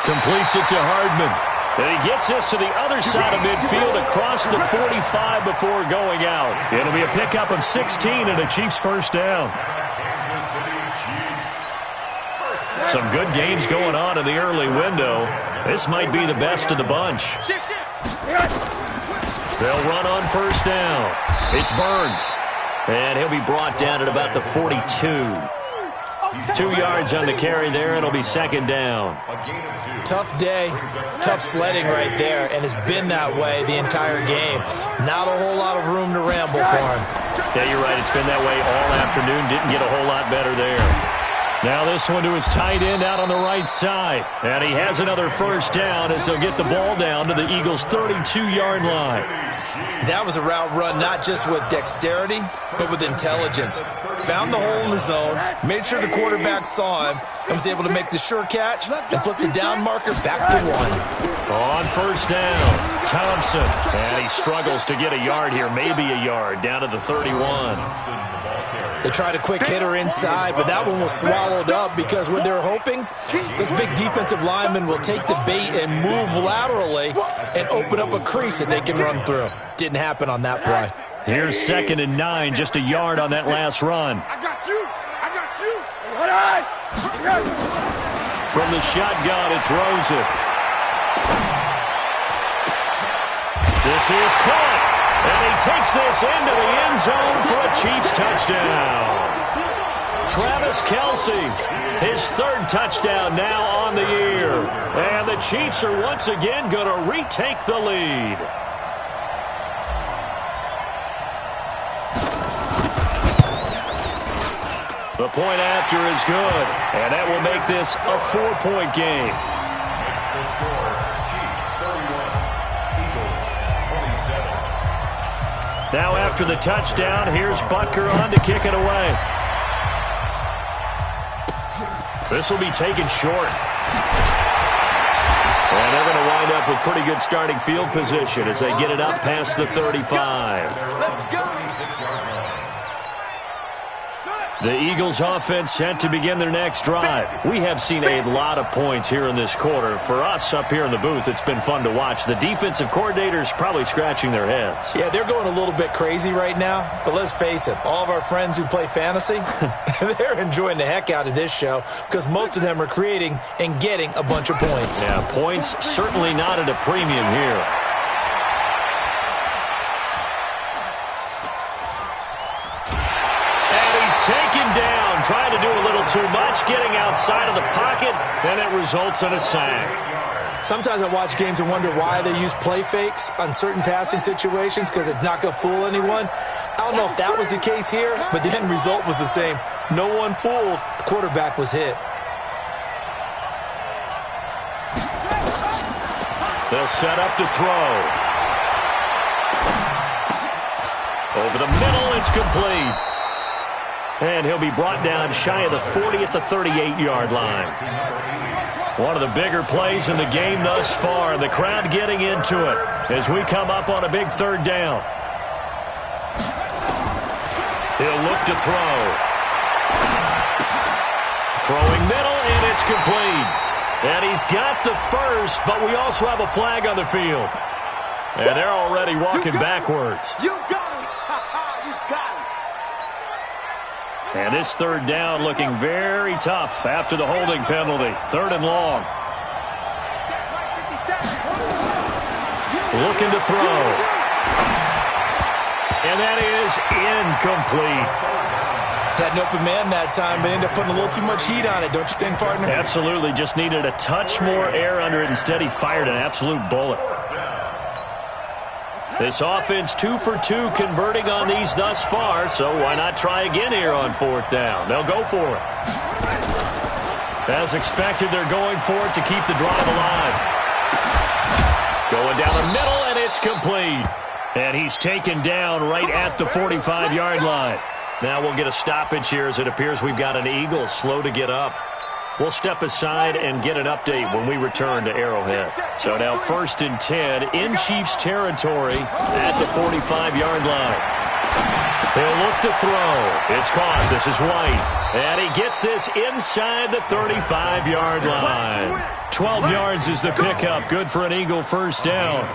Completes it to Hardman. And he gets this to the other side of midfield across the 45 before going out. It'll be a pickup of 16 and a Chiefs 1st down. Some good games going on in the early window. This might be the best of the bunch. They'll run on 1st down. It's Burns. And he'll be brought down at about the 42. 2 yards on the carry there. It'll be 2nd down. Tough day, tough sledding right there, and it's been that way the entire game. Not a whole lot of room to ramble for him. Yeah, you're right. It's been that way all afternoon. Didn't get a whole lot better there. Now this one to his tight end out on the right side. And he has another 1st down as they'll get the ball down to the Eagles' 32-yard line. That was a route run not just with dexterity, but with intelligence. Found the hole in the zone, made sure the quarterback saw him, and was able to make the sure catch and flip the down marker back to 1. On 1st down, Thompson. And he struggles to get a yard here, maybe a yard, down to the 31. They tried a quick hitter inside, but that one was swallowed up because what they're hoping, this big defensive lineman will take the bait and move laterally and open up a crease that they can run through. Didn't happen on that play. Here's 2nd and 9, just a yard on that last run. I got you. I got you. All right. From the shotgun, it's Rosen. This is caught. And he takes this into the end zone for a Chiefs touchdown. Travis Kelce, his 3rd touchdown now on the year. And the Chiefs are once again going to retake the lead. The point after is good, and that will make this a 4-point game. Makes the score, Chiefs 31, Eagles 27. Now after the touchdown, here's Butker on to kick it away. This will be taken short. And they're going to wind up with pretty good starting field position as they get it up past the 35. Let's go. The Eagles offense set to begin their next drive. We have seen a lot of points here in this quarter. For us up here in the booth, it's been fun to watch. The defensive coordinators probably scratching their heads. Yeah, they're going a little bit crazy right now, but let's face it, all of our friends who play fantasy, they're enjoying the heck out of this show because most of them are creating and getting a bunch of points. Yeah, points certainly not at a premium here. Taken down, trying to do a little too much, getting outside of the pocket, and it results in a sack. Sometimes I watch games and wonder why they use play fakes on certain passing situations because it's not going to fool anyone. I don't know if that was the case here, but the end result was the same. No one fooled. The quarterback was hit. They'll set up to throw. Over the middle, it's complete. And he'll be brought down shy of the 40 at the 38-yard line. One of the bigger plays in the game thus far. The crowd getting into it as we come up on a big third down. He'll look to throw. Throwing middle, and it's complete. And he's got the first, but we also have a flag on the field. And they're already walking backwards. You got him. You got him. And this third down looking very tough after the holding penalty. Third and long. Looking to throw. And that is incomplete. Had an open man that time, but ended up putting a little too much heat on it, don't you think, partner? Absolutely. Just needed a touch more air under it. Instead, he fired an absolute bullet. This offense 2 for 2 converting on these thus far, so why not try again here on fourth down? They'll go for it. As expected, they're going for it to keep the drive alive. Going down the middle, and it's complete. And he's taken down right at the 45-yard line. Now we'll get a stoppage here as it appears we've got an Eagle slow to get up. We'll step aside and get an update when we return to Arrowhead. So now 1st and 10 in Chiefs territory at the 45-yard line. He'll look to throw. It's caught. This is White. And he gets this inside the 35-yard line. 12 yards is the pickup. Good for an Eagle first down.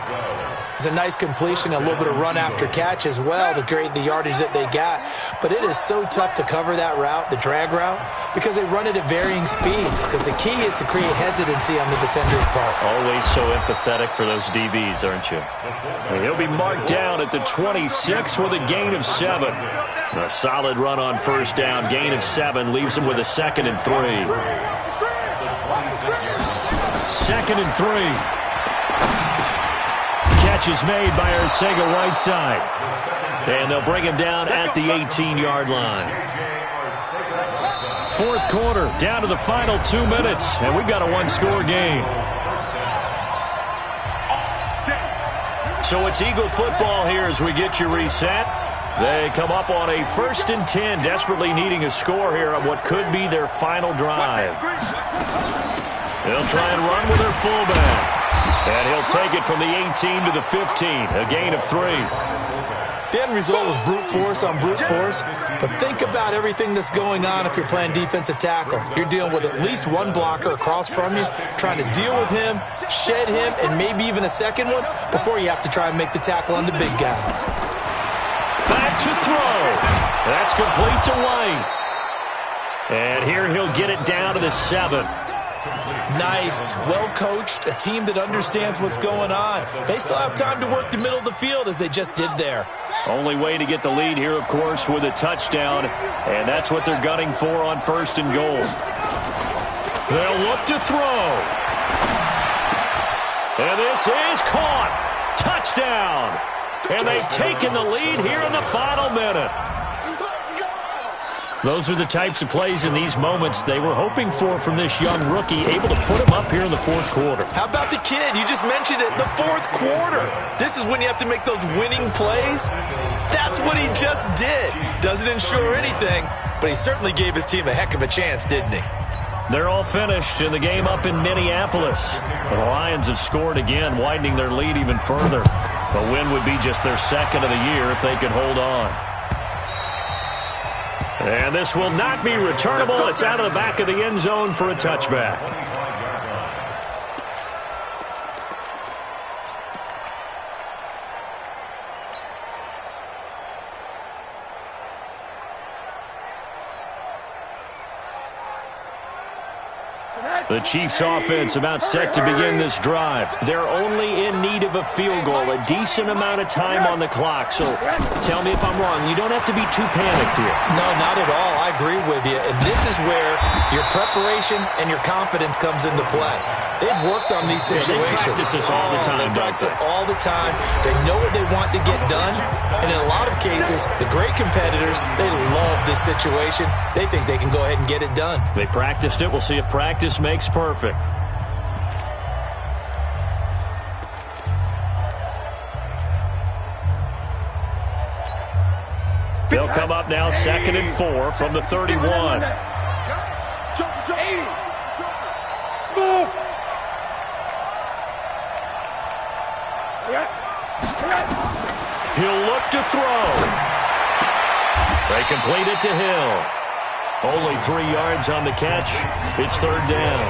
It's a nice completion, a little bit of run after catch as well to create the yardage that they got. But it is so tough to cover that route, the drag route, because they run it at varying speeds. Because the key is to create hesitancy on the defender's part. Always so empathetic for those DBs, aren't you? And he'll be marked down at the 26 with a gain of 7. A solid run on first down. Gain of 7 leaves him with a 2nd and 3. 2nd and 3. Catch is made by Arcega-Whiteside. And they'll bring him down at the 18-yard line. Fourth quarter, down to the final 2 minutes, and we've got a one-score game. So it's Eagle football here as we get you reset. They come up on a 1st and 10, desperately needing a score here on what could be their final drive. They'll try and run with their fullback. And he'll take it from the 18 to the 15, a gain of 3. The end result was brute force on brute force, but think about everything that's going on if you're playing defensive tackle. You're dealing with at least one blocker across from you, trying to deal with him, shed him, and maybe even a second one before you have to try and make the tackle on the big guy. Back to throw. That's complete to White. And here he'll get it down to the 7. Nice, well-coached, a team that understands what's going on. They still have time to work the middle of the field as they just did there. Only way to get the lead here, of course, with a touchdown, and that's what they're gunning for on 1st and goal. They'll look to throw. And this is caught. Touchdown. And they've taken the lead here in the final minute. Those are the types of plays in these moments they were hoping for from this young rookie, able to put him up here in the fourth quarter. How about the kid? You just mentioned it, the fourth quarter. This is when you have to make those winning plays. That's what he just did. Doesn't ensure anything, but he certainly gave his team a heck of a chance, didn't he? They're all finished in the game up in Minneapolis. The Lions have scored again, widening their lead even further. The win would be just their second of the year if they could hold on. And this will not be returnable. It's out of the back of the end zone for a touchback. The Chiefs offense about set to begin this drive. They're only in need of a field goal, a decent amount of time on the clock. So tell me if I'm wrong. You don't have to be too panicked here. No, not at all. I agree with you. And this is where your preparation and your confidence comes into play. They've worked on these situations. They practice this all the time. They practice it all the time. They know what they want to get done. And in a lot of cases, the great competitors, they love this situation. They think they can go ahead and get it done. They practiced it. We'll see if practice makes perfect. They'll come up now 2nd and 4 from the 31. He'll look to throw. They complete it to Hill. Only 3 yards on the catch. It's 3rd down.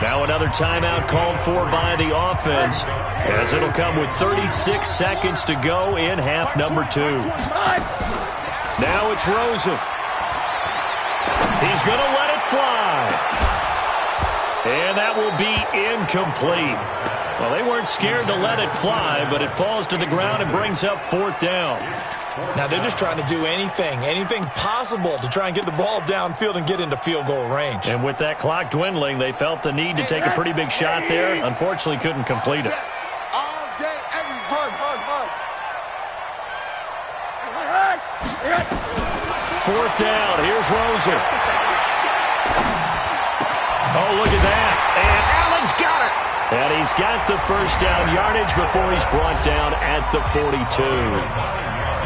Now another timeout called for by the offense, as it'll come with 36 seconds to go in half number 2. Now it's Rosen. He's going to let it fly. And that will be incomplete. Well, they weren't scared to let it fly, but it falls to the ground and brings up 4th down. Now they're just trying to do anything possible to try and get the ball downfield and get into field goal range. And with that clock dwindling, they felt the need to take a pretty big shot there. Unfortunately, couldn't complete it. All day, every time. 4th down. Here's Rosen. Oh, look at that. And Allen's got it. And he's got the 1st down yardage before he's brought down at the 42.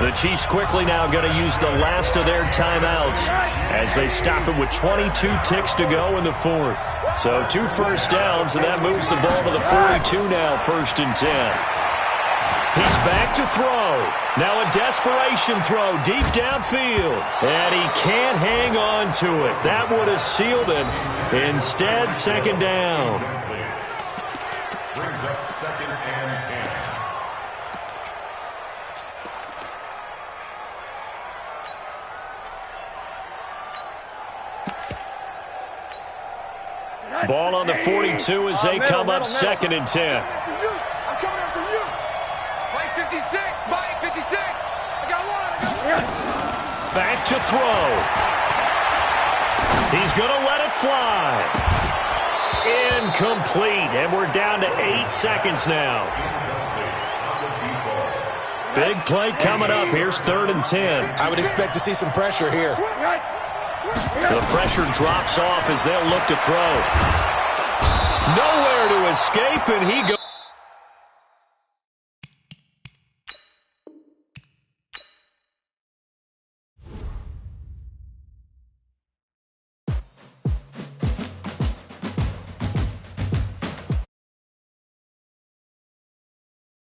The Chiefs quickly now going to use the last of their timeouts as they stop it with 22 ticks to go in the 4th. So 2 first downs, and that moves the ball to the 42 now, 1st and 10. He's back to throw. Now a desperation throw deep downfield. And he can't hang on to it. That would have sealed it. Instead, 2nd down. Brings up 2nd and 10. Ball on the 42 as they come up 2nd and 10. I'm coming after you. Mike 56. Mike 56. I got one. Back to throw. He's going to let it fly. Incomplete. And we're down to 8 seconds now. Big play coming up. Here's 3rd and 10. I would expect to see some pressure here. The pressure drops off as they'll look to throw. Nowhere to escape, and he goes.